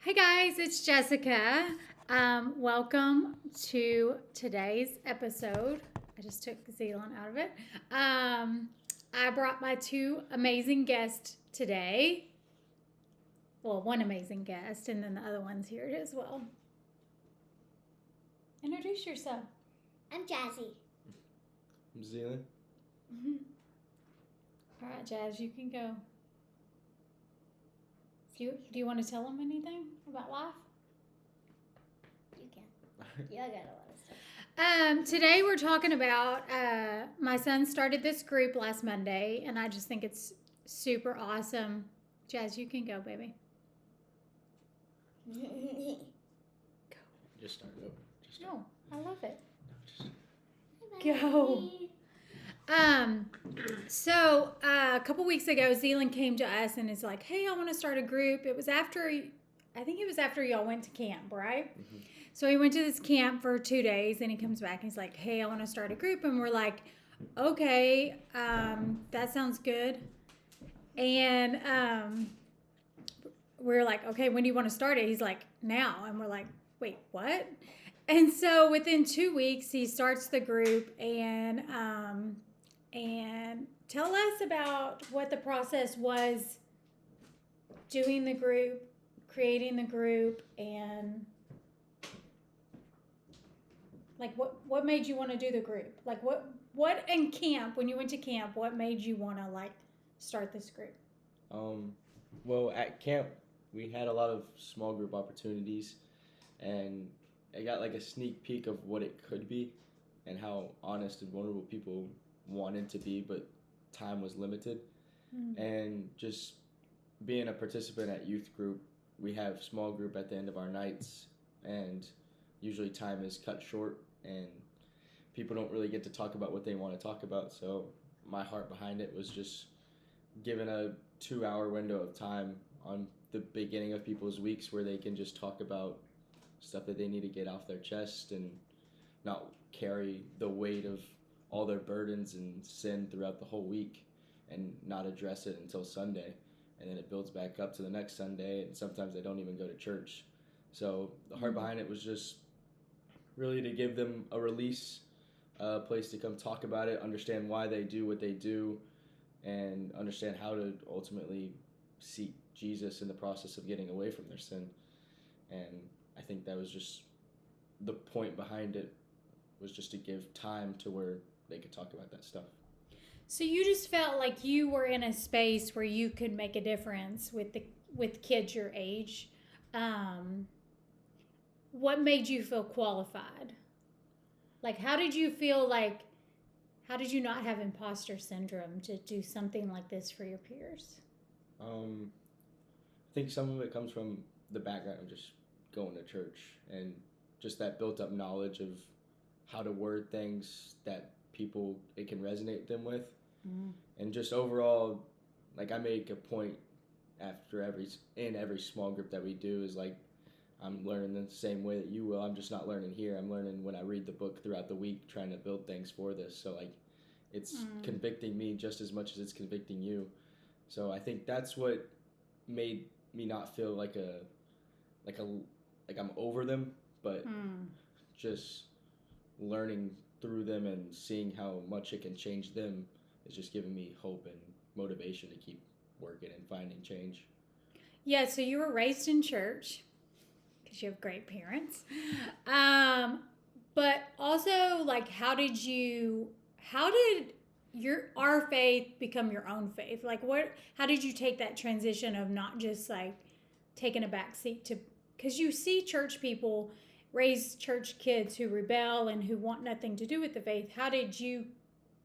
Hey guys, it's Jessica. Welcome to today's episode. I just took Zeeland out of it. I brought my two amazing guests today. Well, one amazing guest, and then the other one's here as well. Introduce yourself. I'm Jazzy. I'm Zeeland. All right, Jazz, you can go. Do you want to tell them anything about life? You can. Yeah, I got a lot of stuff. Today we're talking about my son started this group last Monday, and I just think it's super awesome. Jazz, you can go, baby. Just start over. No, I love it. Bye-bye. Go. So a couple weeks ago, Zeeland came to us and is like, "Hey, I want to start a group." I think it was after y'all went to camp, right? Mm-hmm. So he went to this camp for 2 days, and he comes back and he's like, "Hey, I want to start a group," and we're like, "Okay, that sounds good." And we're like, "Okay, when do you want to start it?" He's like, "Now," and we're like, "Wait, what?" And so within 2 weeks, he starts the group, and tell us about what the process was doing the group, creating the group, and like what made you want to do the group? Like what in camp, when you went to camp, what made you want to like start this group? Well, at camp, we had a lot of small group opportunities, and I got like a sneak peek of what it could be and how honest and vulnerable people wanted to be, but time was limited. And just being a participant at youth group, we have small group at the end of our nights, and usually time is cut short, and people don't really get to talk about what they want to talk about. So my heart behind it was just given a 2 hour window of time on the beginning of people's weeks where they can just talk about stuff that they need to get off their chest and not carry the weight of all their burdens and sin throughout the whole week and not address it until Sunday. And then it builds back up to the next Sunday, and sometimes they don't even go to church. So the heart behind it was just really to give them a release, a place to come talk about it, understand why they do what they do, and understand how to ultimately seek Jesus in the process of getting away from their sin. And I think that was just the point behind it, was just to give time to where they could talk about that stuff. So you just felt like you were in a space where you could make a difference with kids your age. What made you feel qualified? Like, how did you feel like? How did you not have imposter syndrome to do something like this for your peers? I think some of it comes from the background of just going to church and just that built up knowledge of how to word things that people it can resonate them with. And just overall, like I make a point after every small group that we do is like I'm learning the same way that you will. I'm just not learning here. I'm learning when I read the book throughout the week, trying to build things for this. So like it's convicting me just as much as it's convicting you. So I think that's what made me not feel like I'm over them, but just learning through them and seeing how much it can change them is just giving me hope and motivation to keep working and finding change. Yeah, so you were raised in church because you have great parents. But also, like, how did our faith become your own faith? Like, how did you take that transition of not just like taking a back seat to, because you see church people raise church kids who rebel and who want nothing to do with the faith. How did you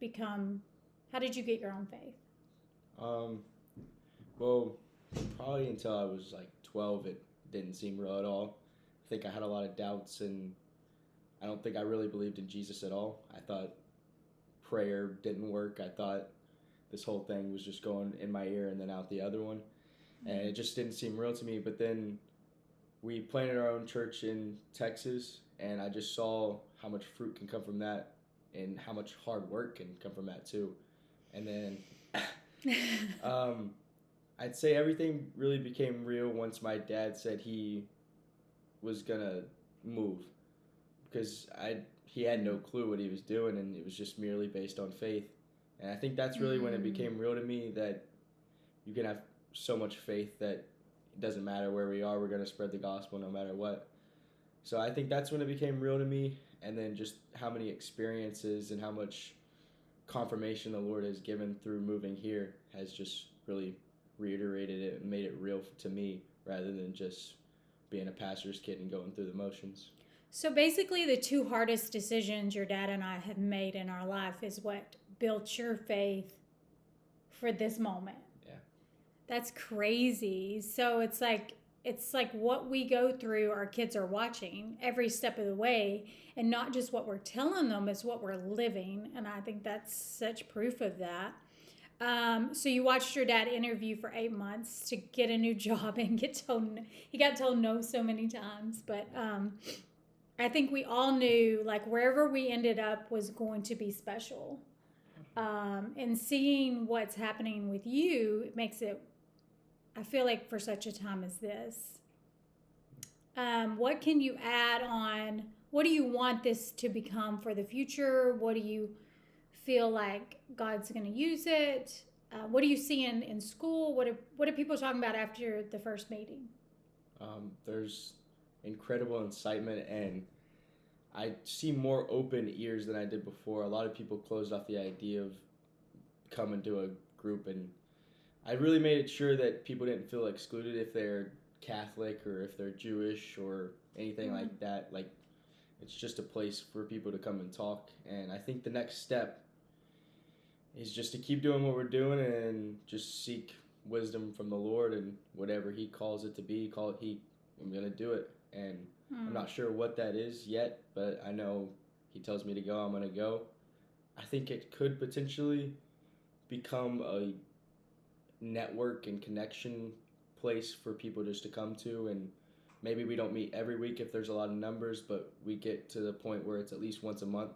get your own faith? Well, probably until I was like 12, it didn't seem real at all. I think I had a lot of doubts, and I don't think I really believed in Jesus at all. I thought prayer didn't work. I thought this whole thing was just going in my ear and then out the other one. And it just didn't seem real to me. But then we planted our own church in Texas, and I just saw how much fruit can come from that and how much hard work can come from that too. And then I'd say everything really became real once my dad said he was gonna move, because he had no clue what he was doing, and it was just merely based on faith. And I think that's really when it became real to me, that you can have so much faith that it doesn't matter where we are, we're gonna spread the gospel no matter what. So I think that's when it became real to me, and then just how many experiences and how much confirmation the Lord has given through moving here has just really reiterated it and made it real to me, rather than just being a pastor's kid and going through the motions. So basically, the two hardest decisions your dad and I have made in our life is what built your faith for this moment. Yeah. That's crazy. So it's like what we go through, our kids are watching every step of the way, and not just what we're telling them, it's what we're living. And I think that's such proof of that. So you watched your dad interview for 8 months to get a new job and he got told no so many times. But I think we all knew, like, wherever we ended up was going to be special. And seeing what's happening with you, it makes it, I feel like, for such a time as this. What can you add on? What do you want this to become for the future? What do you feel like God's going to use it? What do you see in school? What are people talking about after the first meeting? There's incredible incitement, and I see more open ears than I did before. A lot of people closed off the idea of coming to a group, and I really made it sure that people didn't feel excluded if they're Catholic or if they're Jewish or anything like that. Like, it's just a place for people to come and talk. And I think the next step is just to keep doing what we're doing and just seek wisdom from the Lord, and whatever He calls it to be, I'm going to do it. And I'm not sure what that is yet, but I know He tells me to go, I'm going to go. I think it could potentially become a network and connection place for people just to come to, and maybe we don't meet every week if there's a lot of numbers, but we get to the point where it's at least once a month,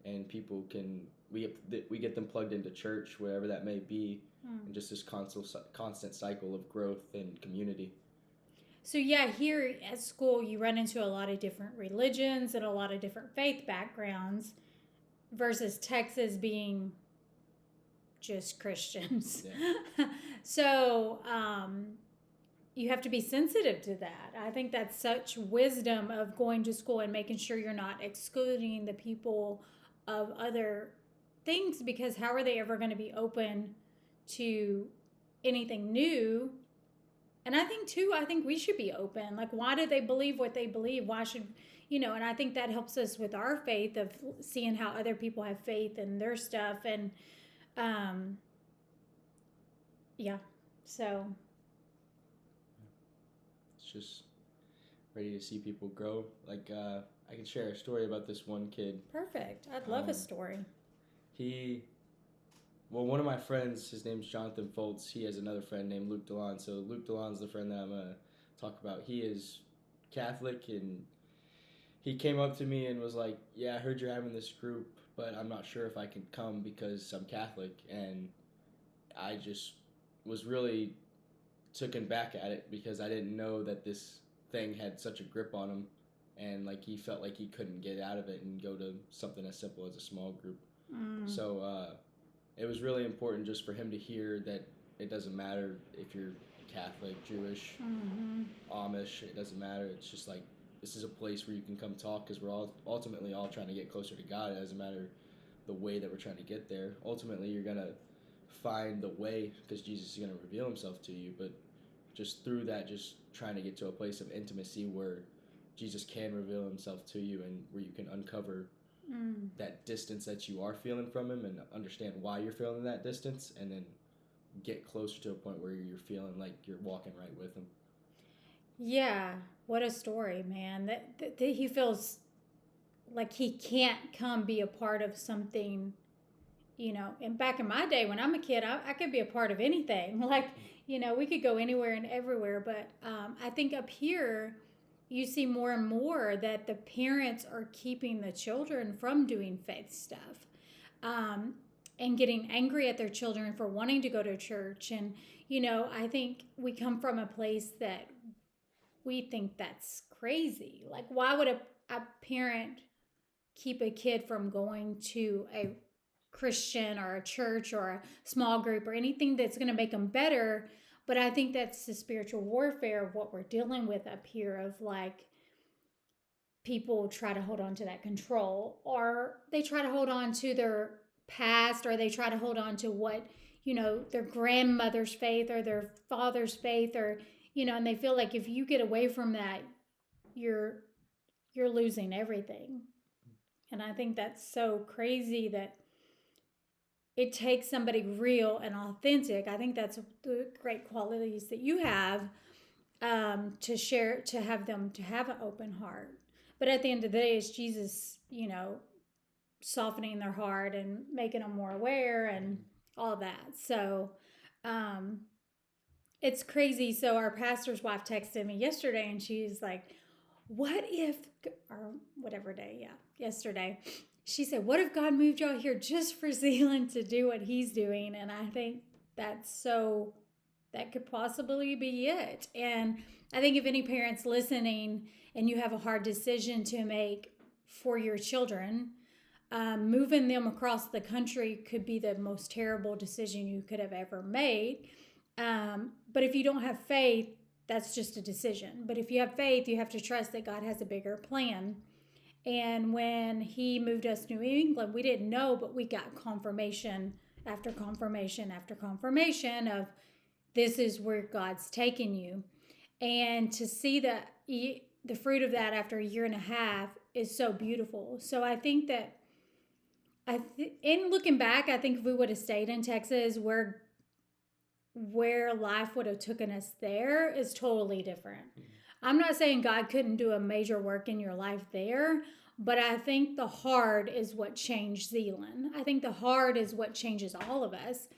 and people can we get them plugged into church, whatever that may be, and just this constant cycle of growth and community. So yeah, here at school you run into a lot of different religions and a lot of different faith backgrounds, versus Texas being just Christians. Yeah. So you have to be sensitive to that. I think that's such wisdom of going to school and making sure you're not excluding the people of other things, because how are they ever going to be open to anything new? And I think we should be open. Like, why do they believe what they believe? Why should, and I think that helps us with our faith, of seeing how other people have faith in their stuff. And so It's just ready to see people grow. Like, I can share a story about this one kid. perfect. I'd love a story. One of my friends, his name's Jonathan Foltz. He has another friend named Luke DeLon. So Luke DeLon's the friend that I'm going to talk about. He is Catholic, and he came up to me and was like, yeah, I heard you're having this group, but I'm not sure if I can come because I'm Catholic. And I just was really taken back at it, because I didn't know that this thing had such a grip on him, and like he felt like he couldn't get out of it and go to something as simple as a small group. So it was really important just for him to hear that it doesn't matter if you're Catholic, Jewish, Amish, it doesn't matter. It's just like, this is a place where you can come talk, because we're all ultimately all trying to get closer to God. It doesn't matter the way that we're trying to get there. Ultimately, you're going to find the way, because Jesus is going to reveal Himself to you, but just through that, just trying to get to a place of intimacy where Jesus can reveal Himself to you, and where you can uncover that distance that you are feeling from Him, and understand why you're feeling that distance, and then get closer to a point where you're feeling like you're walking right with Him. Yeah, what a story, man. That he feels like he can't come be a part of something, and back in my day when I'm a kid, I could be a part of anything. Like, we could go anywhere and everywhere. But I think up here, you see more and more that the parents are keeping the children from doing faith stuff, and getting angry at their children for wanting to go to church. And, I think we come from a place that we think that's crazy. Like, why would a parent keep a kid from going to a Christian or a church or a small group or anything that's going to make them better? But I think that's the spiritual warfare of what we're dealing with up here, of like, people try to hold on to that control, or they try to hold on to their past, or they try to hold on to what, their grandmother's faith or their father's faith, or, and they feel like if you get away from that, you're you're losing everything. And I think that's so crazy that it takes somebody real and authentic. I think that's the great qualities that you have, to share, to have them to have an open heart. But at the end of the day, it's Jesus, softening their heart and making them more aware and all that. So, um, it's crazy. So our pastor's wife texted me yesterday, and she's like, "What if," or whatever day, yeah, yesterday, she said, "What if God moved y'all here just for Zealand to do what He's doing?" And I think that's so, that could possibly be it. And I think if any parents listening and you have a hard decision to make for your children, moving them across the country could be the most terrible decision you could have ever made. But if you don't have faith, that's just a decision. But if you have faith, you have to trust that God has a bigger plan. And when He moved us to New England, we didn't know, but we got confirmation after confirmation after confirmation of, this is where God's taking you. And to see the fruit of that after a year and a half is so beautiful. So I think that, in looking back, I think if we would have stayed in Texas, where life would have taken us there is totally different. I'm not saying God couldn't do a major work in your life there, but I think the hard is what changed Zeeland. I think the hard is what changes all of us.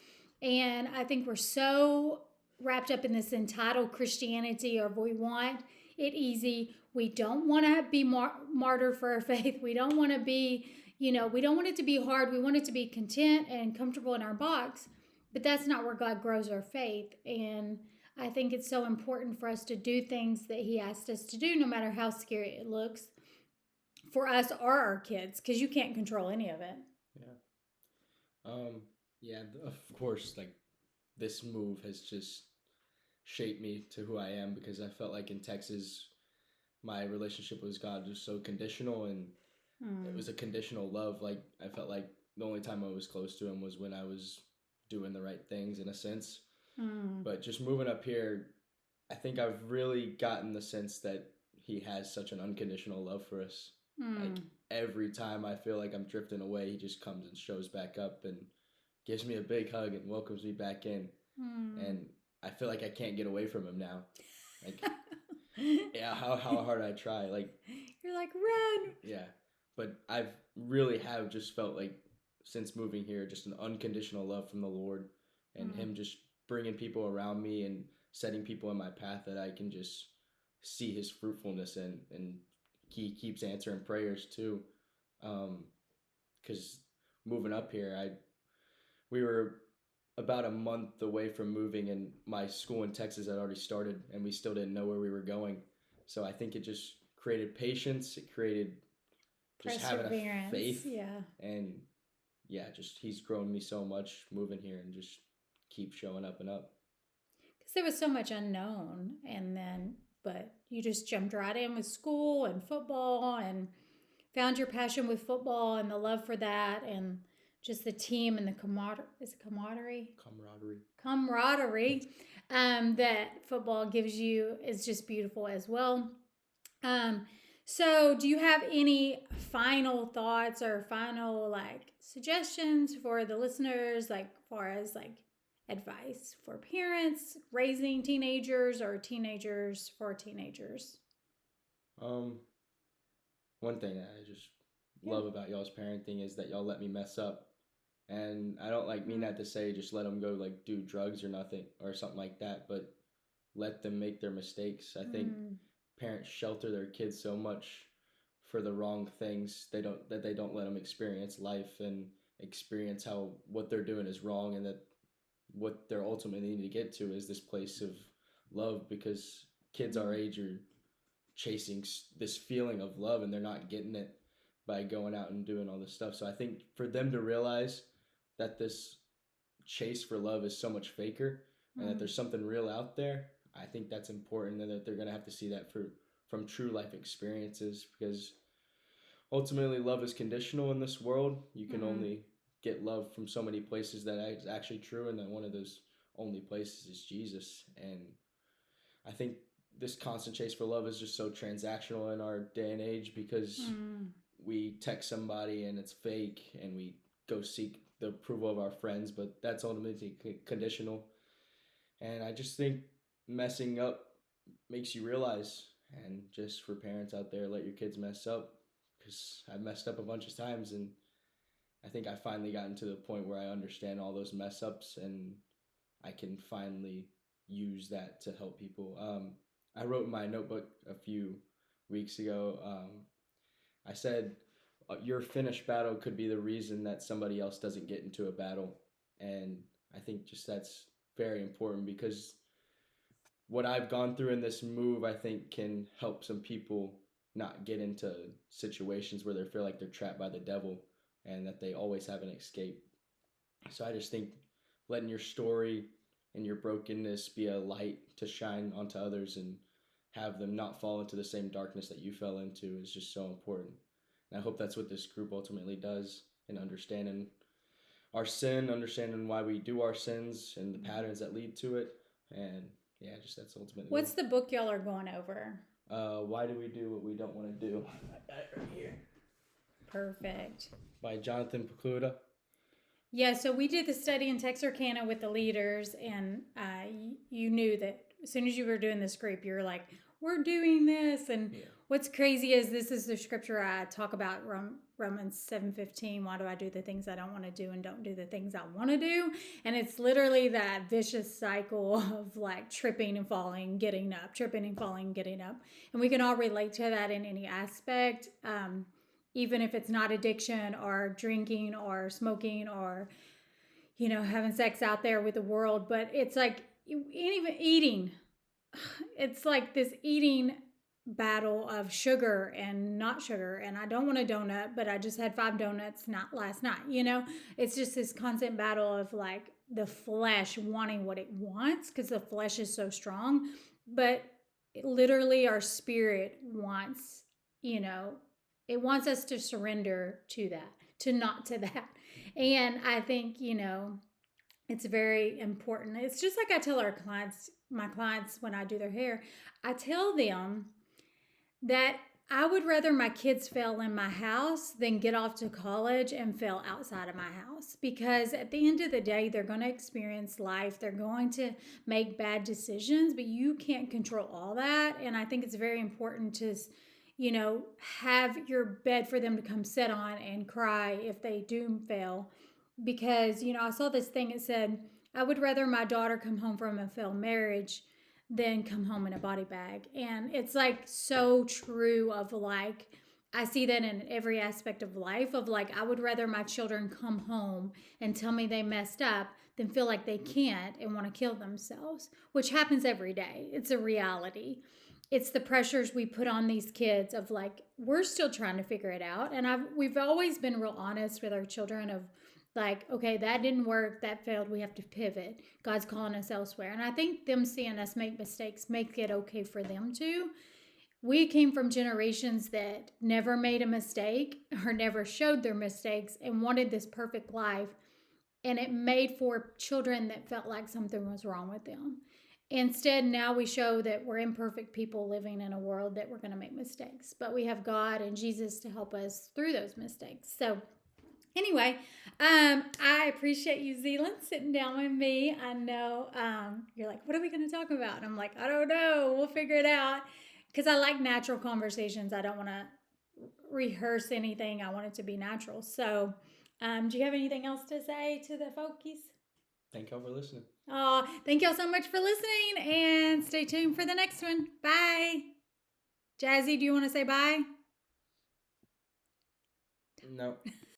And I think we're so wrapped up in this entitled Christianity, or we want it easy. We don't want to be martyred for our faith. We don't want to be, we don't want it to be hard. We want it to be content and comfortable in our box. But that's not where God grows our faith. And I think it's so important for us to do things that He asked us to do, no matter how scary it looks, for us or our kids, because you can't control any of it. Yeah, of course, like, this move has just shaped me to who I am, because I felt like in Texas, my relationship with God was so conditional, and it was a conditional love. Like, I felt like the only time I was close to Him was when I was doing the right things, in a sense. But just moving up here, I think I've really gotten the sense that He has such an unconditional love for us. Like, every time I feel like I'm drifting away, He just comes and shows back up and gives me a big hug and welcomes me back in. And I feel like I can't get away from Him now. Like, yeah, how hard I try. Like, you're like, run. Yeah, but I've really have just felt like, since moving here, just an unconditional love from the Lord, and Him just bringing people around me and setting people in my path that I can just see His fruitfulness in, and He keeps answering prayers too. Because moving up here, we were about a month away from moving, and my school in Texas had already started, and we still didn't know where we were going. So I think it just created patience. It created just having a faith. Yeah. And yeah, just He's grown me so much moving here, and just keep showing up and up. Because there was so much unknown, but you just jumped right in with school and football, and found your passion with football and the love for that, and just the team and the camaraderie that football gives you is just beautiful as well. So do you have any final thoughts or final suggestions for the listeners, far as advice for parents raising teenagers, or teenagers for teenagers? One thing that I just love about y'all's parenting is that y'all let me mess up. And I don't mean that to say just let them go do drugs or nothing or something like that, but let them make their mistakes. I think parents shelter their kids so much for the wrong things they don't let them experience life and experience how what they're doing is wrong, and that what they're ultimately needing to get to is this place of love, because kids our age are chasing this feeling of love and they're not getting it by going out and doing all this stuff. So I think for them to realize that this chase for love is so much faker and that there's something real out there, I think that's important, and that they're going to have to see that from true life experiences, because ultimately love is conditional in this world. You can only get love from so many places. That is actually true, and that one of those only places is Jesus. And I think this constant chase for love is just so transactional in our day and age, because we text somebody and it's fake, and we go seek the approval of our friends, but that's ultimately conditional. And I just think messing up makes you realize, and just for parents out there, let your kids mess up, because I've messed up a bunch of times, and I think I finally gotten to the point where I understand all those mess ups, and I can finally use that to help people. I wrote in my notebook a few weeks ago, I said, your finished battle could be the reason that somebody else doesn't get into a battle. And I think just that's very important, because what I've gone through in this move, I think, can help some people not get into situations where they feel like they're trapped by the devil and that they always have an escape. So I just think letting your story and your brokenness be a light to shine onto others and have them not fall into the same darkness that you fell into is just so important. And I hope that's what this group ultimately does, in understanding our sin, understanding why we do our sins and the patterns that lead to it. And yeah, just that's ultimately. What's the book y'all are going over? Why Do We Do What We Don't Want to Do? I got it right here. Perfect. By Jonathan Pokluda. Yeah, so we did the study in Texarkana with the leaders, and you knew that as soon as you were doing this group, you were like, we're doing this. And what's crazy is this is the scripture I talk about, Romans 7:15. Why do I do the things I don't want to do and don't do the things I want to do? And it's literally that vicious cycle of like tripping and falling, getting up, tripping and falling, getting up. And we can all relate to that in any aspect. Even if it's not addiction or drinking or smoking or, having sex out there with the world. But it's like, even eating, it's like this eating battle of sugar and not sugar. And I don't want a donut, but I just had 5 donuts not last night. It's just this constant battle of like the flesh wanting what it wants, because the flesh is so strong. But literally our spirit wants, it wants us to surrender to that, to not to that. And I think, it's very important. It's just like I tell my clients when I do their hair, I tell them that I would rather my kids fail in my house than get off to college and fail outside of my house. Because at the end of the day, they're going to experience life. They're going to make bad decisions, but you can't control all that. And I think it's very important to have your bed for them to come sit on and cry if they do fail. Because, I saw this thing, it said, I would rather my daughter come home from a failed marriage than come home in a body bag. And it's like so true of like, I see that in every aspect of life of like, I would rather my children come home and tell me they messed up than feel like they can't and want to kill themselves, which happens every day. It's a reality. It's the pressures we put on these kids of like, we're still trying to figure it out. And we've always been real honest with our children of like, okay, that didn't work, that failed, we have to pivot. God's calling us elsewhere. And I think them seeing us make mistakes make it okay for them too. We came from generations that never made a mistake or never showed their mistakes and wanted this perfect life. And it made for children that felt like something was wrong with them. Instead, now we show that we're imperfect people living in a world that we're going to make mistakes. But we have God and Jesus to help us through those mistakes. So anyway, I appreciate you, Zeeland, sitting down with me. I know you're like, what are we going to talk about? And I'm like, I don't know. We'll figure it out. Because I like natural conversations. I don't want to rehearse anything. I want it to be natural. So do you have anything else to say to the folkies? Thank y'all for listening. Thank y'all so much for listening. And stay tuned for the next one. Bye. Jazzy, do you want to say bye? No.